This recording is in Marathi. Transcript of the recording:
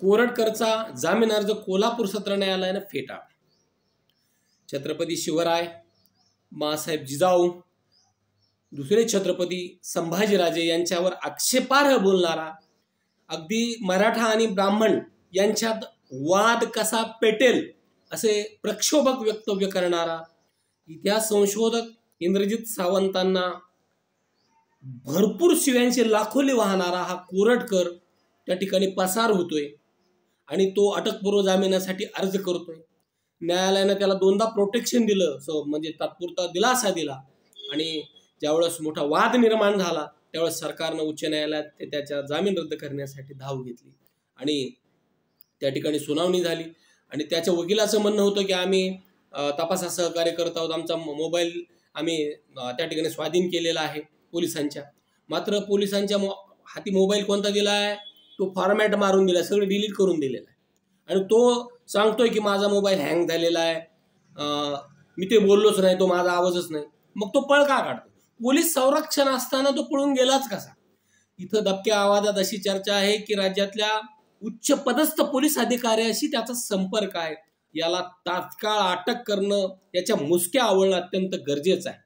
कोरटकरचा जामीन अर्ज कोल्हापूर सत्र न्यायालयाने फेटाळला. छत्रपती शिवराय, माँसाहेब जिजाऊ, दुसरे छत्रपती संभाजीराजे यांच्यावर आक्षेपार्ह बोलणारा, अगदी मराठा आणि ब्राह्मण यांच्यात वाद कसा पेटेल असे प्रक्षोभक वक्तव्य करणारा, इतिहास संशोधक इंद्रजित सावंतांना भरपूर शिव्यांचे लाखोले वाहणारा हा कोरटकर त्या ठिकाणी पसार होतोय आणि तो अटकपूर्व जामिनासाठी अर्ज करतोय. न्यायालयाने त्याला 2दा प्रोटेक्शन दिलं, म्हणजे तात्पुरता दिलासा दिला. आणि ज्यावेळेस मोठा वाद निर्माण झाला त्यावेळेस सरकारनं उच्च न्यायालयात त्याच्या जामीन रद्द करण्यासाठी धाव घेतली आणि त्या ठिकाणी सुनावणी झाली. आणि त्याच्या वकिलाचं म्हणणं होतं की आम्ही तपासात सहकार्य करत आहोत, आमचा मोबाईल आम्ही त्या ठिकाणी स्वाधीन केलेला आहे पोलिसांच्या. मात्र पोलिसांच्या हाती मोबाईल कोणता दिला आहे, तो फॉर्मॅट मारून दिला, सगळं डिलीट करून दिलेला आहे. आणि तो सांगतोय की माझा मोबाईल हँग झालेला आहे, मी ते बोललोच नाही, तो माझा आवाजच नाही. मग तो पळ का काढतो? पोलीस संरक्षण असताना तो पळून गेलाच कसा? इथं दबक्या आवाजात अशी चर्चा आहे की राज्यातल्या उच्च पदस्थ पोलीस अधिकाऱ्याशी त्याचा संपर्क आहे. याला तात्काळ अटक करणं, याच्या मुसक्या आवळणं अत्यंत गरजेचं आहे.